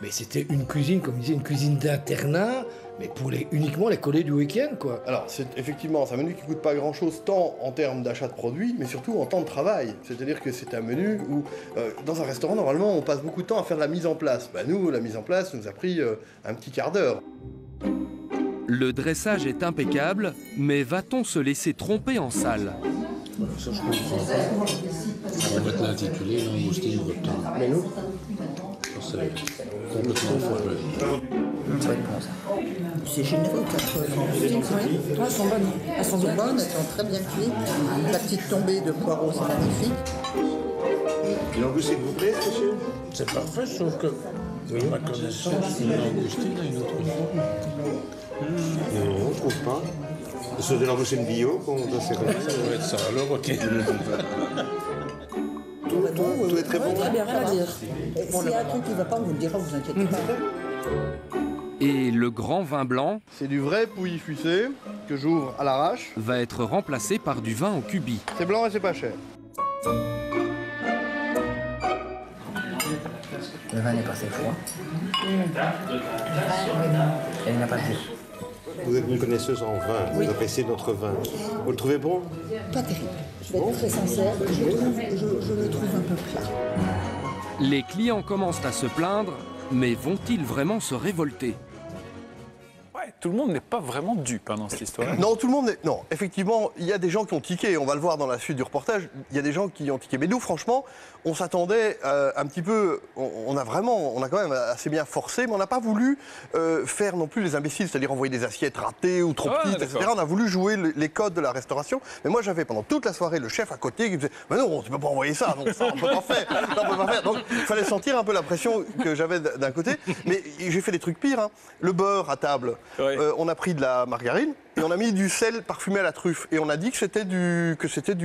mais c'était une cuisine, comme disait, une cuisine d'internat, mais pour uniquement les collés du week-end, quoi. Alors, effectivement, c'est un menu qui coûte pas grand-chose, tant en termes d'achat de produits, mais surtout en temps de travail. C'est-à-dire que c'est un menu où, dans un restaurant, normalement, on passe beaucoup de temps à faire de la mise en place. Bah, nous, la mise en place nous a pris un petit quart d'heure. Le dressage est impeccable, mais va-t-on se laisser tromper en salle? Ça, je comprends. On va mettre l'intitulé, langoustine breton. Mais nous, c'est complètement foireux. Ça va être bon, ça. C'est généreux, 4 langoustines. Oui, elles sont bonnes. Elles sont bonnes, elles sont très bien cuites. La petite tombée de poireaux, c'est magnifique. Langoustine vous plaît, monsieur? C'est parfait, sauf que, à ma connaissance, une langoustine a une autre forme. Non, je trouve pas. C'est de langoustine bio qu'on doit servir. Ça doit être ça, alors ok. Tout est très bon. Très bien, rien à dire. S'il y a un truc qui ne va pas, on vous le dira, vous inquiétez pas. Et le grand vin blanc, c'est du vrai Pouilly Fuissé que j'ouvre à l'arrache, va être remplacé par du vin en cubi. C'est blanc et c'est pas cher. Le vin n'est pas assez froid. Et il n'a pas de goût. Vous êtes une connaisseuse en vin, vous appréciez notre vin. Vous le trouvez bon? Pas terrible. Je vais être très sincère, je le trouve un peu plat. Les clients commencent à se plaindre, mais vont-ils vraiment se révolter? Tout le monde n'est pas vraiment dupe dans cette histoire. Non, tout le monde n'est... Non, effectivement, il y a des gens qui ont tiqué. On va le voir dans la suite du reportage. Il y a des gens qui ont tiqué. Mais nous, franchement, on s'attendait un petit peu... On a quand même assez bien forcé, mais on n'a pas voulu faire non plus les imbéciles, c'est-à-dire envoyer des assiettes ratées ou trop petites, etc. On a voulu jouer les codes de la restauration. Mais moi, j'avais pendant toute la soirée le chef à côté qui me disait « Mais non, tu ne peux pas envoyer ça, non, ça on ne peut pas faire. Ça, on peut pas faire. » Donc, il fallait sentir un peu la pression que j'avais d'un côté. Mais j'ai fait des trucs pires. Hein. Le beurre à table. On a pris de la margarine et on a mis du sel parfumé à la truffe. Et on a dit que c'était du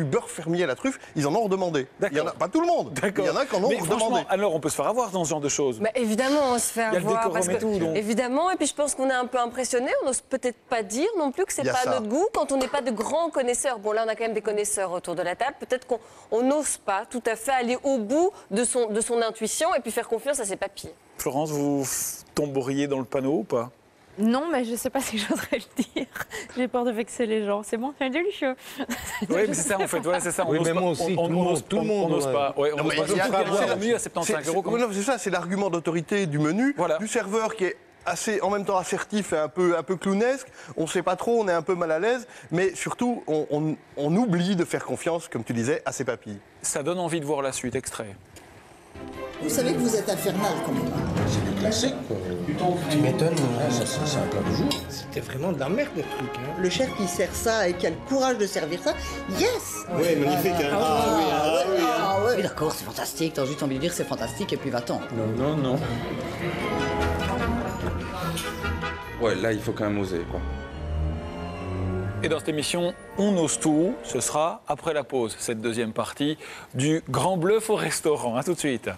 beurre fermier à la truffe. Ils en ont redemandé. Il y en a, pas tout le monde. Il y en a qui en ont redemandé. Alors on peut se faire avoir dans ce genre de choses. Bah, évidemment, on se fait avoir. Il y a le décorum et tout. Donc. Évidemment, et puis je pense qu'on est un peu impressionné. On n'ose peut-être pas dire non plus que c'est pas à notre goût quand on n'est pas de grands connaisseurs. Bon, là, on a quand même des connaisseurs autour de la table. Peut-être qu'on n'ose pas tout à fait aller au bout de son intuition et puis faire confiance à ses papiers. Florence, vous tomberiez dans le panneau ou pas? Non, mais je ne sais pas si j'oserais le dire. J'ai peur de vexer les gens. C'est bon, c'est délicieux. Oui, mais c'est ça en fait. Voilà, c'est ça. Oui, mais moi aussi, tout le monde n'ose pas. Ouais, on n'ose pas. C'est la menu à 75 €. Non, c'est ça, c'est l'argument d'autorité du menu, du serveur qui est en même temps assertif et un peu clownesque. On ne sait pas trop, on est un peu mal à l'aise, mais surtout, on oublie de faire confiance, comme tu disais, à ses papilles. Ça donne envie de voir la suite, extrait. Vous savez que vous êtes infernal quand même. C'est du classique, quoi. Tu m'étonnes, c'est un plat du jour. C'était vraiment de la merde, le truc. Hein. Le chef qui sert ça et qui a le courage de servir ça, yes! Oui, magnifique. Oui, d'accord, c'est fantastique. T'as juste envie de dire c'est fantastique et puis va-t'en. Non. Ouais, là, il faut quand même oser, quoi. Et dans cette émission, on ose tout. Ce sera après la pause, cette deuxième partie du Grand Bluff au restaurant. A tout de suite.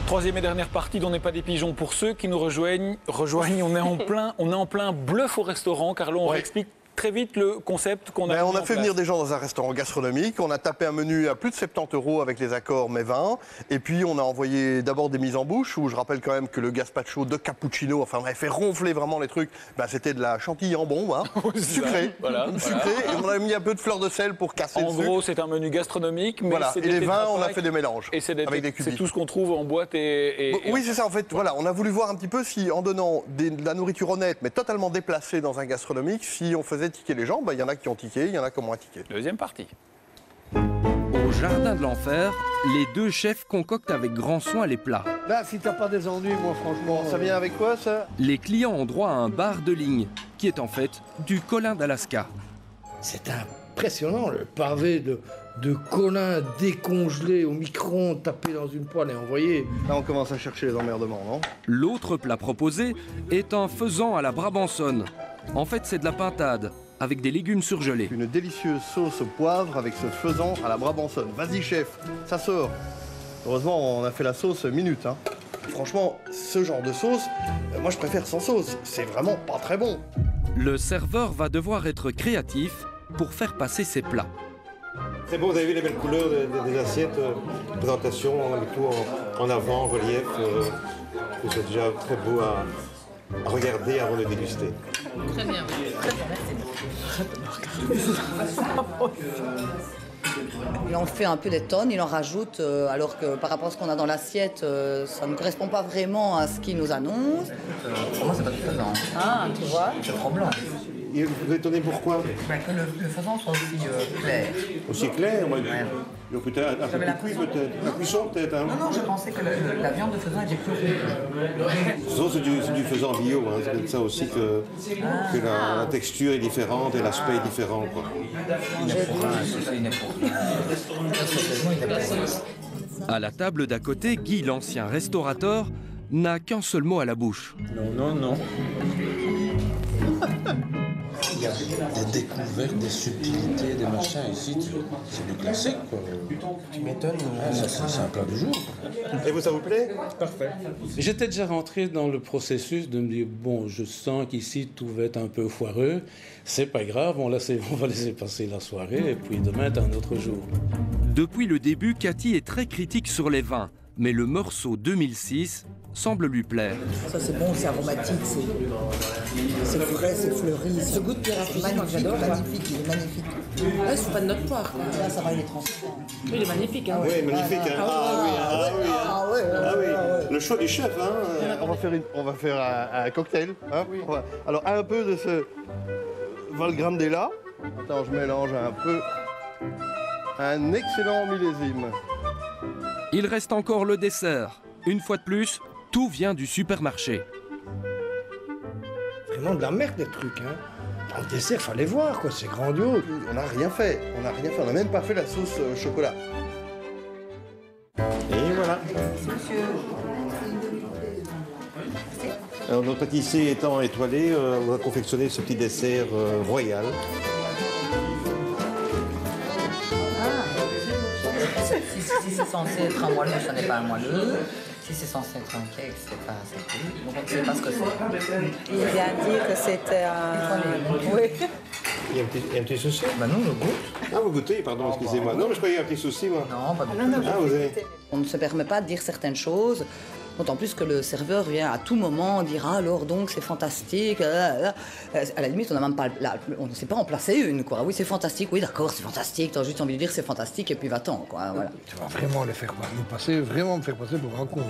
Troisième et dernière partie dont n'est pas des pigeons. Pour ceux qui nous rejoignent, on est en plein bluff au restaurant, car là on réexplique très vite le concept qu'on a. On a fait venir des gens dans un restaurant gastronomique, on a tapé un menu à plus de 70 € avec les accords mets vins, et puis on a envoyé d'abord des mises en bouche, où je rappelle quand même que le gazpacho de cappuccino, enfin on avait fait ronfler vraiment les trucs, c'était de la chantilly en bombe, hein, sucrée, et on a mis un peu de fleur de sel pour casser le sucre. En gros, c'est un menu gastronomique, mais et les vins, on a fait des mélanges avec des cubis. C'est tout ce qu'on trouve en boîte Oui, c'est ça, en fait, voilà, on a voulu voir un petit peu si, en donnant de la nourriture honnête, mais totalement déplacée dans un gastronomique, si on faisait tiquer les gens, il y en a qui ont tiqué, il y en a qui ont moins tiqué. Deuxième partie. Au jardin de l'enfer, les deux chefs concoctent avec grand soin les plats. Là, si t'as pas des ennuis, moi franchement... Ça vient avec quoi, ça? Les clients ont droit à un bar de ligne, qui est en fait du colin d'Alaska. C'est impressionnant, le pavé de colin décongelé au micro-ondes, tapé dans une poêle et envoyé. Là, on commence à chercher les emmerdements, non? L'autre plat proposé est un faisan à la brabançonne. En fait, c'est de la pintade, avec des légumes surgelés. Une délicieuse sauce au poivre avec ce faisan à la brabançonne. Vas-y, chef, ça sort. Heureusement, on a fait la sauce minute. Hein. Franchement, ce genre de sauce, moi je préfère sans sauce. C'est vraiment pas très bon. Le serveur va devoir être créatif pour faire passer ses plats. C'est bon, vous avez vu les belles couleurs des assiettes, présentation, le tout en avant, en relief. C'est déjà très beau à regarder avant de déguster. Très bien, très bien, merci. Il en fait un peu des tonnes, il en rajoute, alors que par rapport à ce qu'on a dans l'assiette, ça ne correspond pas vraiment à ce qu'il nous annonce. Pour moi, c'est pas du faisan. Ah, tu vois. C'est trop blanc. Et vous vous étonnez pourquoi? Que le faisan soit aussi clair. Aussi clair, moi. Peut-être un peu plus cuit, peut-être. La cuisson, peut-être. Hein. Non, je pensais que la viande de faisan était plus rouge. C'est du faisan bio, hein. C'est peut-être ça aussi que la texture est différente et l'aspect est différent. Quoi. À la table d'à côté, Guy, l'ancien restaurateur, n'a qu'un seul mot à la bouche. Non. Il y a des découvertes, des subtilités, des machins ici, c'est du classique quoi. Tu m'étonnes. C'est un plat du jour. Et vous, ça vous plaît? Parfait. J'étais déjà rentré dans le processus de me dire, bon, je sens qu'ici tout va être un peu foireux, c'est pas grave, on va laisser passer la soirée et puis demain est un autre jour. Depuis le début, Cathy est très critique sur les vins, mais le Meursault 2006 semble lui plaire. Ça c'est bon, c'est aromatique, c'est frais, c'est fleuri. Ce goût de pierre à magnifique, magnifique, il est magnifique. Ouais, c'est pas de notre poire. Là, ça va, il est transparent. Oui, il est magnifique. Hein. Oui, magnifique. Hein. Ah oui. Le choix du chef. Hein. On va faire un cocktail. Hein. Oui. Alors, un peu de ce Valgrandela. Attends, je mélange un peu. Un excellent millésime. Il reste encore le dessert. Une fois de plus, tout vient du supermarché. Vraiment de la merde, des trucs. Hein. Dans le dessert, fallait voir, quoi. C'est grandiose. On n'a rien fait. On n'a même pas fait la sauce chocolat. Et voilà. Monsieur. Alors, notre pâtissier étant étoilé, on va confectionner ce petit dessert royal. Si c'est censé être un moelleux, ça n'est pas un moelleux. Si c'est censé être un cake, c'est pas assez cool. Donc on ne sait pas ce que c'est. Il vient dire que c'était un... Oui. Il y a un petit souci? Ben non, je goûte. Ah, vous goûtez, pardon, excusez-moi. Non, mais je croyais qu'il y a un petit souci, moi. Non, pas du tout. Ah, vous avez... On ne se permet pas de dire certaines choses. D'autant plus que le serveur vient à tout moment dire ah, alors donc c'est fantastique. À la limite, on n'a même pas, on ne sait pas en placer une quoi. Oui, c'est fantastique. Oui, d'accord, c'est fantastique. T'as juste envie de dire c'est fantastique et puis va-t'en quoi. Voilà. Tu vas vraiment me faire passer pour un con.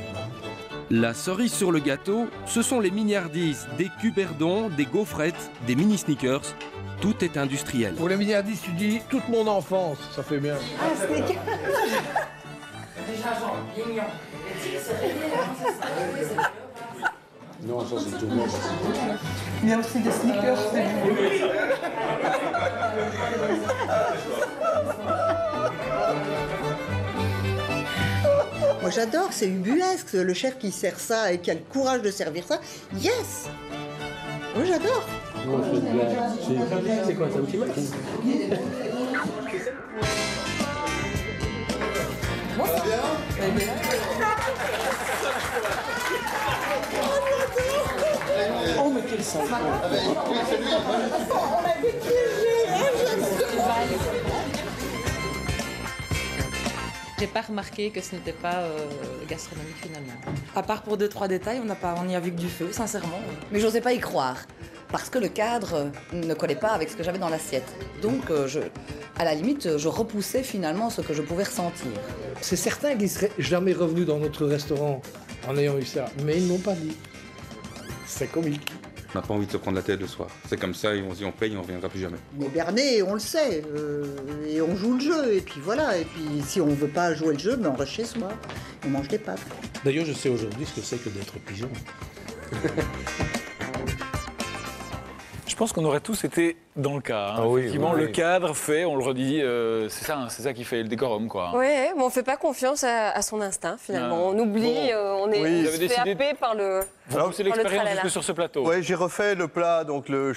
La cerise sur le gâteau, ce sont les mignardises, des cuberdons, des gaufrettes, des mini sneakers. Tout est industriel. Pour les mignardises, tu dis toute mon enfance, ça fait bien. Ah, sneakers. Déjà, genre, mignon. Non, ça c'est tout moche. Il y a aussi des sneakers, c'est Moi j'adore, c'est ubuesque, le chef qui sert ça et qui a le courage de servir ça. Yes. Moi j'adore. C'est quoi, c'est un petit match? Moi ça bien. Oh mais quel sale. On a des J'ai pas remarqué que ce n'était pas gastronomique finalement. À part pour 2-3 détails, on n'y a vu que du feu, sincèrement. Mais j'osais pas y croire, parce que le cadre ne collait pas avec ce que j'avais dans l'assiette. Donc, à la limite, je repoussais finalement ce que je pouvais ressentir. C'est certain qu'ils seraient jamais revenus dans notre restaurant en ayant eu ça, mais ils n'ont pas dit. C'est comique. On n'a pas envie de se prendre la tête le soir. C'est comme ça, et on se dit on paye et on ne reviendra plus jamais. On est berné, on le sait, et on joue le jeu, et puis voilà. Et puis si on veut pas jouer le jeu, ben on reste chez soi, on mange des pâtes. D'ailleurs, je sais aujourd'hui ce que c'est que d'être pigeon. Je pense qu'on aurait tous été dans le cas. Hein. Ah oui, effectivement, le cadre fait, on le redit, c'est ça qui fait le décorum, quoi. Oui, mais on ne fait pas confiance à son instinct, finalement. On oublie, on se fait happer par le... Alors, c'est l'expérience jusque sur ce plateau. Oui, j'ai refait le plat, donc le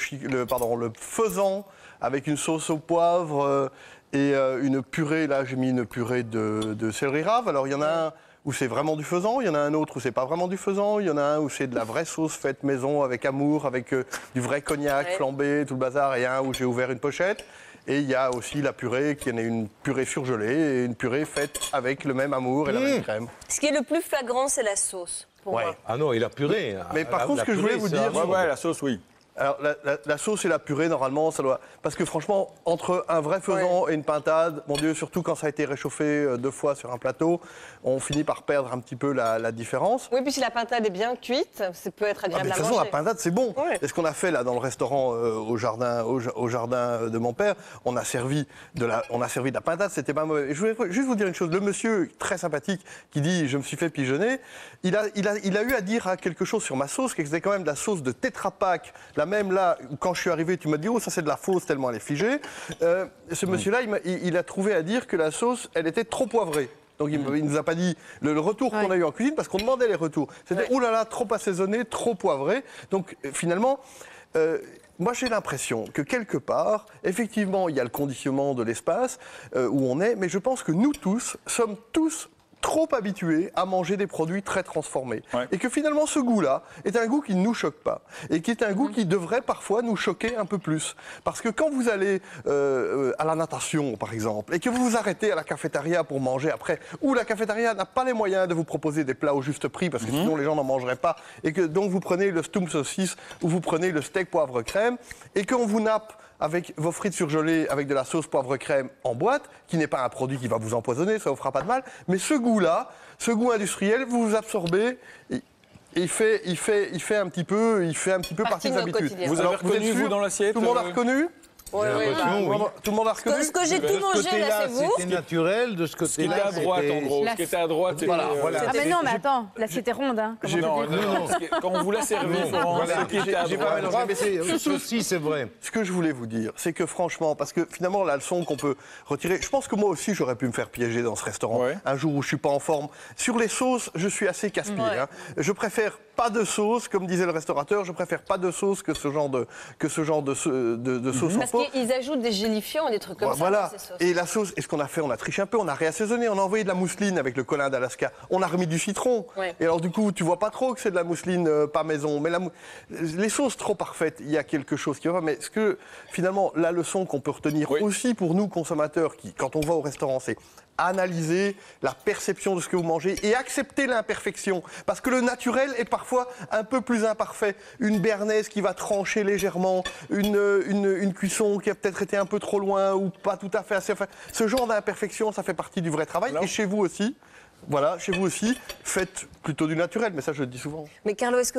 faisan avec une sauce au poivre et une purée. Là, j'ai mis une purée de céleri rave. Alors, il y en a un où c'est vraiment du faisan, il y en a un autre où c'est pas vraiment du faisan, il y en a un où c'est de la vraie sauce faite maison avec amour, avec du vrai cognac flambé, tout le bazar, et un où j'ai ouvert une pochette. Et il y a aussi la purée, qui est une purée surgelée, et une purée faite avec le même amour et la même crème. Ce qui est le plus flagrant, c'est la sauce. Pour moi. Ah non, et la purée. Mais par contre, ce que je voulais vous dire... Ouais, la sauce, oui. Alors, la sauce et la purée, normalement, ça doit... Parce que franchement, entre un vrai faisan et une pintade, mon Dieu, surtout quand ça a été réchauffé 2 fois sur un plateau, on finit par perdre un petit peu la différence. Oui, puis si la pintade est bien cuite, ça peut être agréable à manger. De toute façon, la pintade, c'est bon. Ouais. Et ce qu'on a fait là dans le restaurant au jardin de mon père, on a servi de la pintade, c'était pas mauvais. Et je voulais juste vous dire une chose. Le monsieur très sympathique qui dit « je me suis fait pigeonner », il a eu à dire quelque chose sur ma sauce, que c'était quand même de la sauce de Tetra Pak. Même là, quand je suis arrivé, tu m'as dit « oh, ça c'est de la fausse tellement elle est figée ». Ce monsieur-là, il a trouvé à dire que la sauce, elle était trop poivrée. Donc il ne nous a pas dit le retour qu'on a eu en cuisine, parce qu'on demandait les retours. C'était « ouh là là, trop assaisonné, trop poivré ». Donc finalement... moi, j'ai l'impression que quelque part, effectivement, il y a le conditionnement de l'espace où on est, mais je pense que nous tous sommes trop habitués à manger des produits très transformés. Ouais. Et que finalement, ce goût-là est un goût qui ne nous choque pas. Et qui est un goût qui devrait parfois nous choquer un peu plus. Parce que quand vous allez à la natation, par exemple, et que vous vous arrêtez à la cafétéria pour manger après, ou la cafétéria n'a pas les moyens de vous proposer des plats au juste prix, parce que sinon les gens n'en mangeraient pas, et que donc vous prenez le stump saucisse, ou vous prenez le steak poivre crème, et qu'on vous nappe avec vos frites surgelées avec de la sauce poivre crème en boîte, qui n'est pas un produit qui va vous empoisonner, ça ne vous fera pas de mal, mais ce goût-là, ce goût industriel, vous vous absorbez, il fait un petit peu partie des habitudes. Vous avez reconnu, vous, dans l'assiette? Tout le monde a reconnu? Oui. Tout le monde a reconnu. Ce que j'ai tout mangé, là, c'est vous. C'était naturel de ce côté-là. Ce qui était à droite, en gros. Ce qui était à droite, c'était... Voilà. Ah, mais non, mais attends, l'assiette est ronde. Hein. Non, quand on vous l'a servi, ce qui était à droite... Ceci, c'est vrai. Ce que je voulais vous dire, c'est que franchement, parce que finalement, la leçon qu'on peut retirer... Je pense que moi aussi, j'aurais pu me faire piéger dans ce restaurant un jour où je ne suis pas en forme. Sur les sauces, je suis assez casse-pied. Hein. Je préfère pas de sauce, comme disait le restaurateur, je préfère pas de sauce que ce genre de sauce en pot. Parce qu'ils ajoutent des gélifiants, des trucs comme ça. Voilà. Et la sauce, et ce qu'on a fait, on a triché un peu, on a réassaisonné, on a envoyé de la mousseline avec le colin d'Alaska, on a remis du citron. Ouais. Et alors du coup, tu vois pas trop que c'est de la mousseline pas maison. Mais les sauces trop parfaites, il y a quelque chose qui va pas. Mais ce que finalement, la leçon qu'on peut retenir aussi pour nous consommateurs, qui quand on va au restaurant, c'est analyser la perception de ce que vous mangez et accepter l'imperfection. Parce que le naturel est parfois un peu plus imparfait. Une béarnaise qui va trancher légèrement, une cuisson qui a peut-être été un peu trop loin ou pas tout à fait assez... Enfin, ce genre d'imperfection, ça fait partie du vrai travail. Et chez vous aussi, voilà, chez vous aussi, faites plutôt du naturel, mais ça je le dis souvent. Mais Carlo, est-ce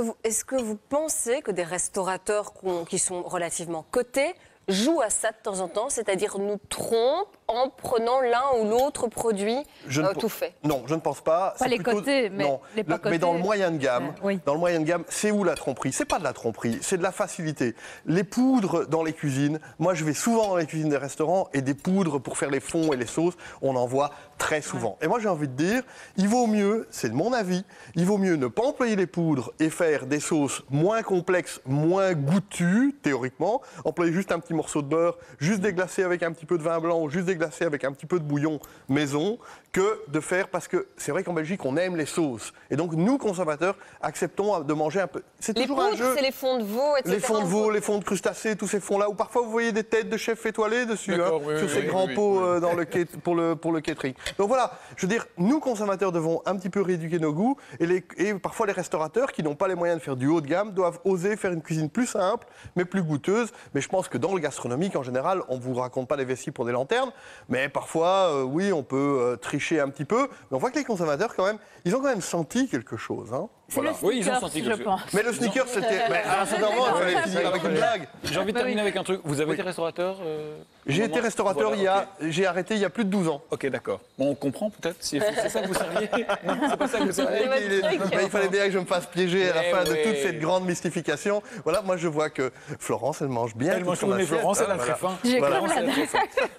que vous pensez que des restaurateurs qui sont relativement cotés jouent à ça de temps en temps, c'est-à-dire nous trompent en prenant l'un ou l'autre produit tout fait? Non, je ne pense pas. Pas les cotés, mais les pas cotés. Mais dans le moyen de gamme, dans le moyen de gamme, c'est où la tromperie? C'est pas de la tromperie, c'est de la facilité. Les poudres dans les cuisines, moi je vais souvent dans les cuisines des restaurants et des poudres pour faire les fonds et les sauces, on en voit très souvent. Et moi j'ai envie de dire, il vaut mieux, c'est mon avis, il vaut mieux ne pas employer les poudres et faire des sauces moins complexes, moins goûtues, théoriquement, employer juste un petit morceau de beurre, juste déglacer avec un petit peu de vin blanc ou juste déglacer avec un petit peu de bouillon maison, que de faire, parce que c'est vrai qu'en Belgique on aime les sauces et donc nous consommateurs acceptons de manger un peu. C'est toujours un jeu. C'est les fonds de veau, etc. Les fonds de veau, les fonds de crustacés, tous ces fonds là où parfois vous voyez des têtes de chefs étoilés dessus, sur ces grands pots pour le catering. Donc voilà, je veux dire, nous consommateurs devons un petit peu rééduquer nos goûts et parfois les restaurateurs qui n'ont pas les moyens de faire du haut de gamme doivent oser faire une cuisine plus simple mais plus goûteuse. Mais je pense que dans le gastronomique en général, on ne vous raconte pas les vessies pour des lanternes, mais parfois oui, on peut tricher un petit peu, mais on voit que les consommateurs, quand même, ils ont quand même senti quelque chose. Hein. Voilà. Oui, ils ont senti quelque chose. Mais le sneaker, c'était... à un certain moment, il fallait finir avec une blague. J'ai envie de terminer avec un truc. Vous avez été restaurateur J'ai été restaurateur, j'ai arrêté il y a plus de 12 ans. Ok, d'accord. Bon, on comprend peut-être, c'est ça que vous serviez? Non, c'est pas ça que vous serviez. Il fallait bien que je me fasse piéger à la fin de toute cette grande mystification. Voilà, moi je vois que Florence, elle mange bien. Elle mange tout, mais Florence, elle a très faim.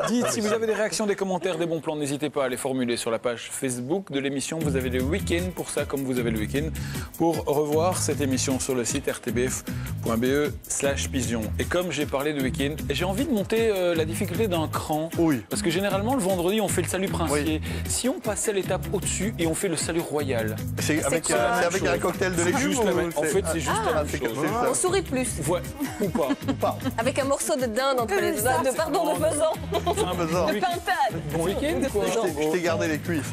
Dites, si vous avez des réactions, des commentaires, des bons plans, n'hésitez pas à les formuler sur la page Facebook de l'émission. Vous avez le week-end pour ça, comme vous avez le week-end pour revoir cette émission sur le site rtbf.be/pigeon. Et comme j'ai parlé de week-end, j'ai envie de monter la difficulté d'un cran. Oui. Parce que généralement, le vendredi, on fait le salut princier. Oui. Si on passait l'étape au-dessus et on fait le salut royal. C'est avec un cocktail de légumes En fait, c'est juste la même chose. On sourit plus. Ouais, ou pas. Avec un morceau de dinde entre les doigts, de faisan. De pintade. Bon week-end, quoi. Je t'ai gardé les cuisses.